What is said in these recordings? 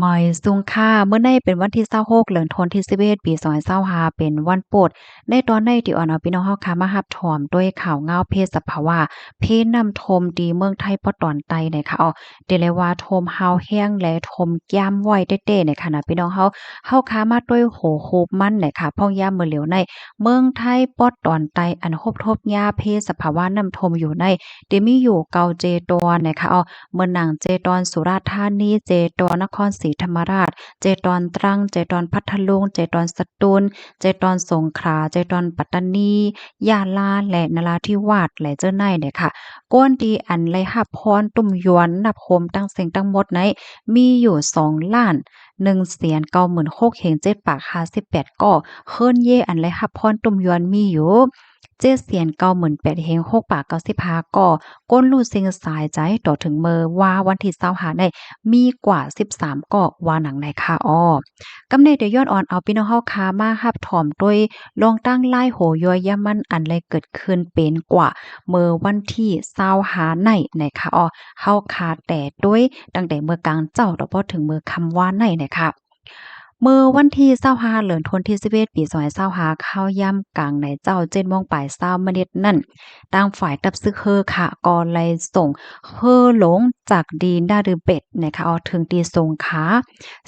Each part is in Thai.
หมอยซุงค่าเมื่อในเป็นวันที่26เดือนธันวาคมที่11ปี2025เป็นวันโปรดในตอนในที่อ่อนเอาพี่น้องเฮาค่ะมารับถอมด้วยข่าวเงาเพศสภาวะเพน้ำทมดีเมืองไทยปอตอนใต้นะคะเดเลยว่าทมฮาวแห้งและทมย่ามไว้เต้ๆเนี่ยค่ะนะพี่น้องเฮาค้ามาด้วยโหโฮบมันเนี่ยค่ะพ่องย่ามมื้อเหลียวในเมืองไทยปอตอนใต้อันฮบทบยาเพศสภาวะน้ำทมอยู่ในเดมีอยู่เกาเจตอนนะคะเมืองหนังเจตอนสุราษฎร์ธานีเจตอนนครศรีธรรมราชเจตอนตรังเจตอนพัทลุงเจตอนสตูลเจตอนสงขลาเจตอนปัตตานียะลาและนราธิวาสและเจ้าในเนี่ยค่ะก้นดีอันไรหับพรตุ่มยวนนับโฮมตั้งเสียงตั้งหมดในมีอยู่2ล้าน196,000เฮง7ปาก58ก่อเฮิรนเยอันไรหับพรตุ่มยวนมีอยู่798,000เฮง6ปาก95ก่อก้นลู่เซิงสายใจต่อถึงเมอว่าวันที่25ได้มีกว่า13เกาะว่าหนังในค่ะกำเนิดเดยอดอ่อนเอาพี่น้องเฮาคามาฮับถอมด้วยลองตั้งไล่โหยอยยามันอันไรเกิดขึ้นเป็นกว่าเมื่อวันที่25ในค่ะเฮาคาแต่ด้วยตั้งแต่เมื่อกลางเจ้าต่อพอถึงเมื่อคำว่าในนะคะเมื่อวันที่25เดือนธันวาคมที่11ปี2025ข้าวย่ำกลางในเจ้า7โมงปลาย20มนิดนั่นต่างฝ่ายตับซึกเฮอค่ะก็เลยส่งเฮอหลงจากดีนดาดือเป็ดนะคะถึงตีสงขา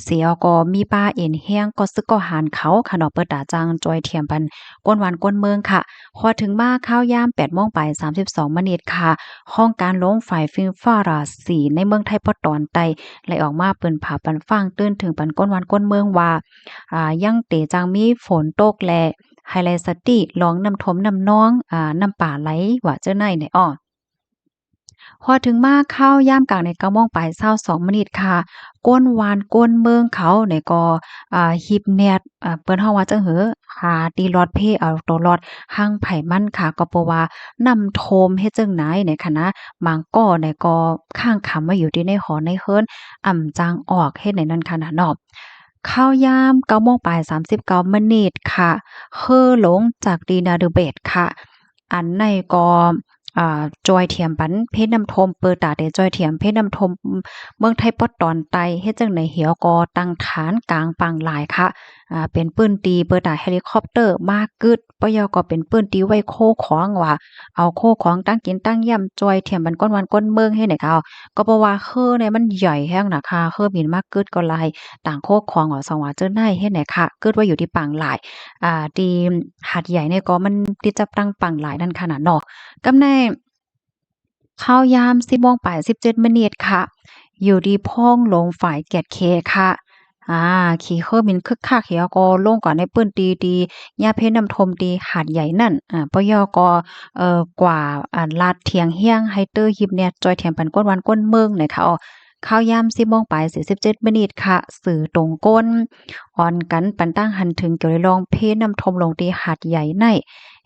เสียก็มีป้าเอ็นแห้งก็ซึกก็หานเขาค่ะเนาะเปิดตาจังจอยเทียมปันก้นหวานก้นเมืองค่ะพอถึงมาข้าวยาม8โมงปลาย32มนิดค่ะห้องการลงฝ่ายฟิงฟ้าราศีในเมืองไทยปอตอนใต้ไหลออกมาเปิ้นผาปันฟังตื้นถึงปันก้นหวานก้นเมืองว่ายังเตจังมีฝนตกแลไฮไลท์สติลองน้ำทมน้ำนองน้ำป่าไหลว่าเจ้าไหนเนี่ยพอถึงมาเข้าย่ามกลางใน9โมงปลาย22มนิดค่ะก้นวานก้นเมืองเขาเนี่ยก็ฮิปแนตเปิ้นเฮาว่าจังหือหาตีลอดเพเอาตัวรอดหังไผมันค่ะก็เพราะว่านำโทมเฮ็ดจังไหนเนี่ยค่ะนะบางก้อเนี่ยก็ข้างคำว่าอยู่ที่ในหอในเฮิรนจางออกเฮ็ดในนั้นค่ะนะเนาะข้าวยาม9โมงปลาย39มนิดค่ะเฮ่อหลงจากดีนาดูเบตค่ะอันในก็จอยเทียมปันเพชรน้ำทมเปิดตาได้จอยเทียมเพชรน้ำทมเมืองไทยปอดตอนไตเฮ็ดจังได๋เหี่ยวก็ตั้งฐานกลางปังหลายค่ะเป็นปืนตีเปิดตาเฮลิคอปเตอร์มากึดปยก็เป็นปืนตีไว้โคของว่าเอาโคของตั้งกินตั้งย่ำจอยเทียมมันก้นวันก้นเมืองให้ไหนค่ะก็เพราะว่าคือเนี่ยมันใหญ่แฮงน่ะค่ะคือบินมากึดก็หลายต่างโคของว่าสว่าเจ้าไนเฮ็ดไหนค่ะกึดว่าอยู่ที่ปังหลายที่หาดใหญ่เนี่ยก็มันที่จะตั้งปังหลายนั่นขนาดเนาะกำแน่ข้าวยาม10โมงปลาย17มนิดค่ะอยู่ดีพ้องลงฝ่ายแกดเคค่ะอาขี่เครื่องบินคึกคักเหี่ยวก็ลงก่อนในปื้นตีดียาเพชรน้ำทมดีหาดใหญ่นั่นปยก็กว่าลาดเทียงเฮียงไฮเตอร์ฮิปเนี่ยจอยเทียมปันก้นวันก้นเมืองเนี่ยค่ะข้าวยาม10โมงปลาย47มนิดค่ะสื่อตรงก้นอ่อนกันปันตั้งหันถึงเกี่ยวลองเพชรน้ำทมลงที่หาดใหญ่ใน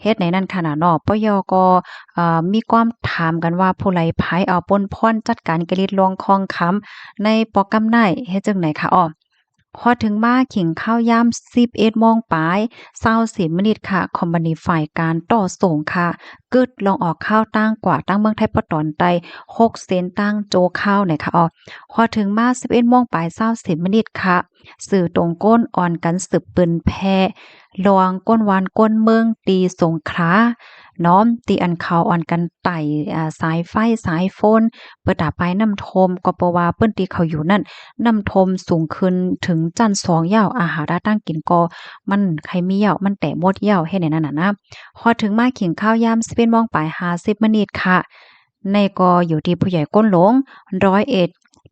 เฮ็ดในนั้นขนาดเนาะปยก็มีความถามกันว่าผู้ใดไผเอาปนพ่อนจัดการกะลิดลวงคองค้ำในปอกำไนเฮ็ดจังไหนคะพอถึงมาขิงข้าวยาม11โมงปลาย20มนิดค่ะคอมพานีฝ่ายการต่อส่งค่ะกึดลองออกข้าวตั้งกว่าตั้งเมืองไทยปะตอนใต้6เซนตั้งโจข้าวเนี่ยค่ะพอถึงมา11โมงปลาย20มนิดค่ะสื่อตรงก้นอ่อนกันสืบปืนแพลวงก้นวานก้นเมืองตีสงขลาน้อมตีอันเขาอ่อนกันไต่สายไฟสายโฟนเปิดตาไปน้ำทมก็เพราะว่าเปิ้นตีเขาอยู่นั่นน้ำทมสูงขึ้นถึงจัน2ยาวอาหารตั้งกินก็มันใครมีเหยามันแต่หมดเหยาให้ในนั้นน่ะนะพอถึงมาขิงข้าวยาม11โมงปลาย50มนิดค่ะในก็อยู่ที่ผู้ใหญ่ก้นหลง101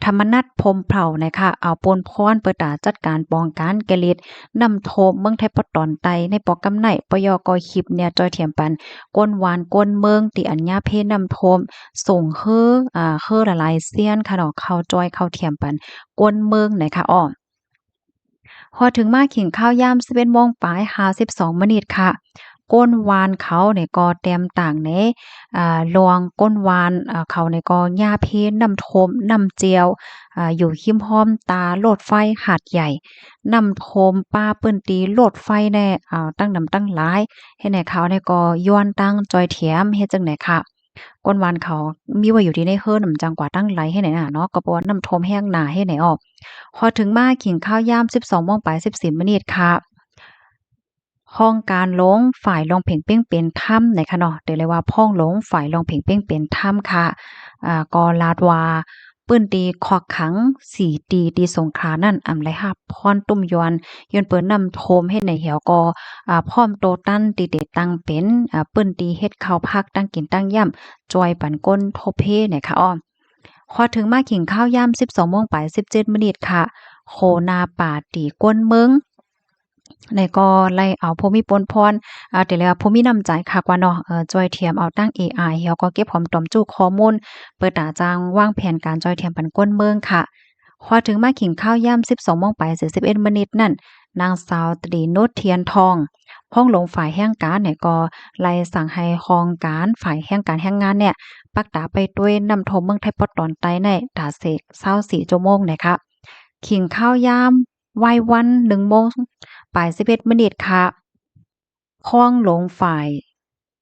ธรรมนัสพรหมเผ่านะคะเอาปนพรเปิดตาจัดการป้องกันแกลิดนำโทมเมืองไทยปอตอนไตในปอกกำไนปยกคลิปเนี่ยจอยเทียมปันก้นหวานก้นเมืองติอัญญาเพนำโทมส่งเฮ้อละลายเซียนค่ะเนาะเข้าจอยเข้าเทียมปันก้นเมืองนะคะพอถึงมาขิงข้าวยาม11โมงปลาย52มนิดค่ะก้นวานเขาเนี่ยก็แต้มต่างเนลวงก้นวานเขาเนี่ยก็หญ้าเพน้ำทมน้ำเจียวอยู่หิมพร้อมตาโลดไฟหาดใหญ่น้ำทมป้าเปิ้นตีโลดไฟแน่ตั้งนำตั้งหลายเฮ็ดให้เขาเนี่ยก็ย้อนตั้งจอยเถียมเฮ็ดจังได๋ค่ะ ก้นวานเขามีไว้อยู่ที่ในเฮิรนำจังกว่าตั้งไหลให้ไหนน่ะเนาะก็บ่ว่าน้ำท่วมแห้งหนาให้ไหนออกพอถึงมากินข้าวยาม12:00นไป14มินิทค่ะห้องการหลงฝ่ายร้องเพลงเป้งเป็นถ้ำนะคะเนาะเดี๋ยวเลยว่าพ้องหลงฝ่ายร้องเพลงเป้งเป็นถ้ำค่ะก็ลาดว่าปื้นตีควักขัง4ตีสงขลานั่นอำไลฮับพรตุ้มยวนย้อนเปิ้นนำโทมเฮ็ดในเหี่ยวก็พร้อมโตตั้นตีเดตั้งเป็นปื้นตีเฮ็ดข้าวพักตั้งกินตั้งย่ำจอยปันก้นทบเพเนี่ยค่ะอ้อพอถึงมาขิงข้าวยาม12:00นไป17มินิค่ะโคนาป่าตีก้นเมืองในก็ไล่เอาผู้มีปนพรแต่แล้วผู้มีน้ำใจคักว่าเนาะจอยเทียมเอาตั้งเอไอแล้วก็เก็บหอมตอมจู้ข้อมูลเปิดตาจางวางแผนการจอยเทียมปันก้นเมืองค่ะพอถึงมาขิงข้าวยาม12:00นไป41มินินั่นนางสาวตรีนุชเทียนทองห้องหลงฝ่ายแห่งการเนี่ยก็ไล่สั่งให้คองการฝ่ายแห่งการแห่งงานเนี่ยปักตาไปด้วยนำโทมเมืองไทยปอดตอนใต้ในตาเสก24ชั่วโมงนะคะขิงข้าวยามวัยวัน1โมงบ่าย11มินิค่ะพ้องหลงฝ่าย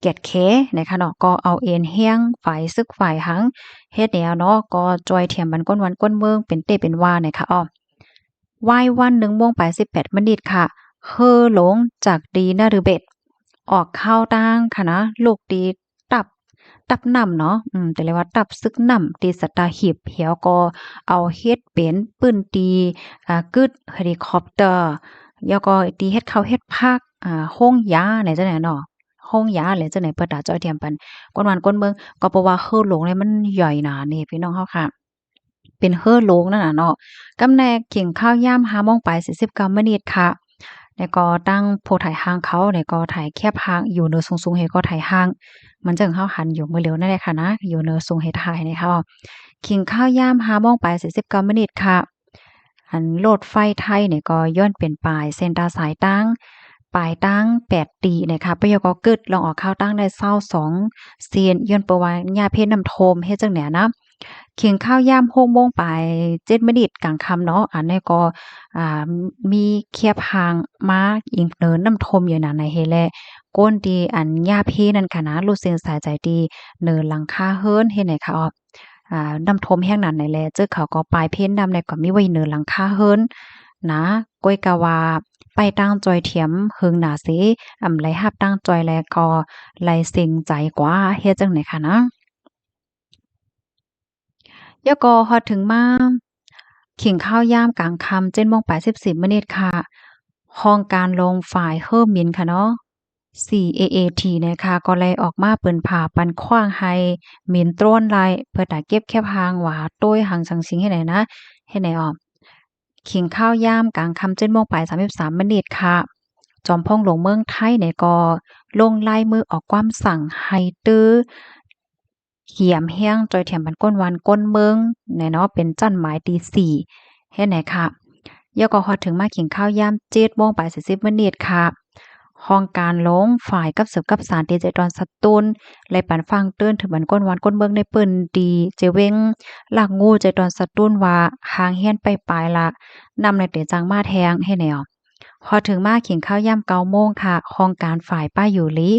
เกียรติเคนะคะเนาะก็เอาเอ็นเฮียงฝ่ายซึกฝ่ายหังเฮ็ดแนวเนาะก็จอยเทียมบันก้นวันก้นเมืองเป็นเตเป็นว่านะคะอ้อวายวัน1โมงไป18มินิค่ะเฮอหลงจากดีนฤเบศออกข้าวตังค่ะนะลูกดีตับนำเนาะแต่เรียกว่าตับซึกนำตีสัตหีบเหี่ยวก็เอาเฮ็ดเป็นปื้นตีกึดเฮลิคอปเตอร์แล้วก็ตีเฮ็ดข้าวเฮ็ดผักโรงยาไหนจังไหนเนาะโรงยาแหละจังไหนเปิดตาจ้อยเทียมปันก้นวันก้นเมืองก็เพราะว่าเฮ้อหลงเนี่ยมันใหญ่หนานี่พี่น้องเฮาค่ะเป็นเฮ้อหลงนั่นน่ะเนาะกำแหนกเข่งข้าวยาม5โมงไป49มินิค่ะแล้วก็ตั้งโพถ่ายห้างเขาแล้วก็ถ่ายแคบห้างอยู่เนินสูงๆเฮก็ถ่ายห้างมันจังเฮาหันอยู่มื้อเหลียวนั่นแหละค่ะนะอยู่เนินสูงเฮถ่ายนี่ค่ะขิงข้าวยาม5โมงไป49มินิค่ะอันโลดไฟไทยเนี่ยก็ย้อนเป็นปลายเส้นตาสายตั้งปลายตั้ง8ตีนะคะปะยอก็กึดลองออกข้าวตั้งได้22เซียนย้อนเปว่าญาเพศน้ำโทมเฮ็ดจังแหนนะเคียงข้าวยาม6โมงไป7มินิกลางค่ำเนาะอันนี้ก็มีเคียบหางมาอิงเนินน้ำทมอยู่น่ะในเฮแลก้นดีอันญาเพนั่นค่ะนะรู้สึกสายใจดีเนินหลังคาเฮิรนเฮ็ดไหนคะออน้ำทมแห้งนั้นไหนแลเจ้าเขาก็ปลายเพ้นดำในก็มีไว้เนินหลังคาเฮิรนนะก้อยกะว่าไปตั้งจอยเทียมเฮิงหนาสิไหลหับตั้งจอยแลก็ไหลเซ็งใจกว่าเฮ็ดจังไหนคะนะยก็ฮอดถึงมาขิงข้าวยามกลางค่ำ7โมง80มินิค่ะห้องการลงฝ่ายเฮอร์มินค่ะเนาะ CAAT นะคะก็เลยออกมาเปิ้นผ่าปันขว้างให้หมินตร้นไลเพื่อตาเก็บแคบหางหวาต้วยหังสังสิงให้ไหนนะให้ไหนออกขิงข้าวยามกลางค่ำ7โมงไป33มินิค่ะจอมพงหลวงเมืองไทยเนี่ยก็ลงลายมือออกความสั่งให้ตื้อเขียมแห้งจอยแถมบันก้นวันก้นเมืองแน่เนาะเป็นจั้นหมายตี4เฮ็ดไหนค่ะยก็ฮอดถึงมากินข้าวยาม7โมงไป40มินิค่ะห้องการลงฝ่ายกับสืบกับสารตีใจตอนสตูลและปันฟังเตื้นถึงบันก้นวันก้นเมืองในเปิ้นดีเจเวงลากงูใจตอนสตูลว่าหางเฮียนไปปลายละนำในเตจังมาแทงให้แนวพอถึงมาขิงข้าวยาม9โมงค่ะห้องการฝ่ายป้าอยู่ลิ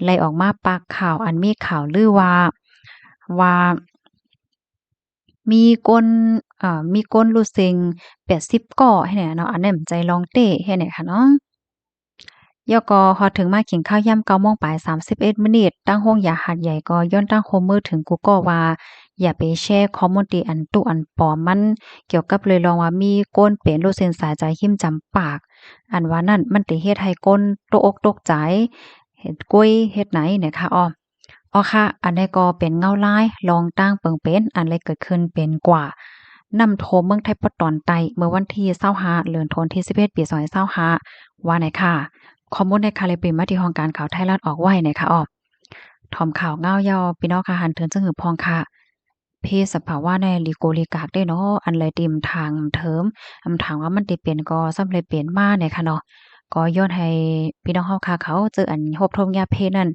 ไล่ออกมาปากข่าวอันมีข่าวลือว่ามีก้นมีก้นลูกเซ็ง80ก้อให้แหน่เนาะอันนั้นใจลองเต้ให้แหน่ค่ะเนาะยก็ฮอดถึงมากินข้าวยาม9โมงปลาย31มินิตั้งโรงยาหาดใหญ่ก็ย้อนตั้งโคมมือถึงกูก็ว่าอย่าไปแชร์ข้อมูลที่อันตุอันปลอมมันเกี่ยวกับเลยลองว่ามีก้นเป็นโรคเส้นสายใจหิ้มจำปากอันว่านั่นมันติเฮ็ดให้ก้นตกอกตกใจเฮ็ดกุ้ยเฮ็ดไหนเนี่ยค่ะค่ะ อันนี้ก็เป็นเงาลายลองตั้งเปิงเป็นอันเลยเกิดขึ้นเป็นกว่านำโทมเมืองไทยปอตอนไตเมื่อวันที่25เดือนธันวาคมที่11ปี2025ว่าไหนค่ะข้อมูลในคาเลยเป็นมาที่ห้องการข่าวไทยรัฐออกไว้ไหนค่ะถอมข่าวเงายอพี่น้องค่ะหันเถินจึงหือพองค่ะเพศสภาวะในลีโกลีกากได้เนาะอันเลยติมทางเถิมถามว่ามันติเป็นก็ซ้ำเลยเปลี่ยนมาเนี่ยค่ะเนาะก็ย้อนให้พี่น้องเฮาค่ะเขาเจออันฮบทมยาเพนั่น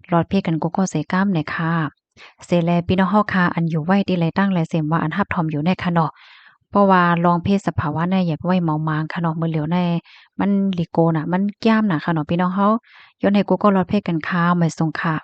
หลอดเพกันโกโก้ใส่กล้ามเนี่ยค่ะเสร็จแล้วพี่น้องเฮาค่ะอันอยู่ไว้ที่ไรตั้งไรเสมว่าอันฮับทอมอยู่ในค่ะเนาะเพราะว่าลองเพศสภาวะในอย่าไปไว้เมามางค่ะเนาะมื้อเหลียวในมันลิโกน่ะมันย่ามน่ะค่ะเนาะพี่น้องเฮาย้อนให้กูก็ลดเพศกันค่ะไม่ส่งค่ะ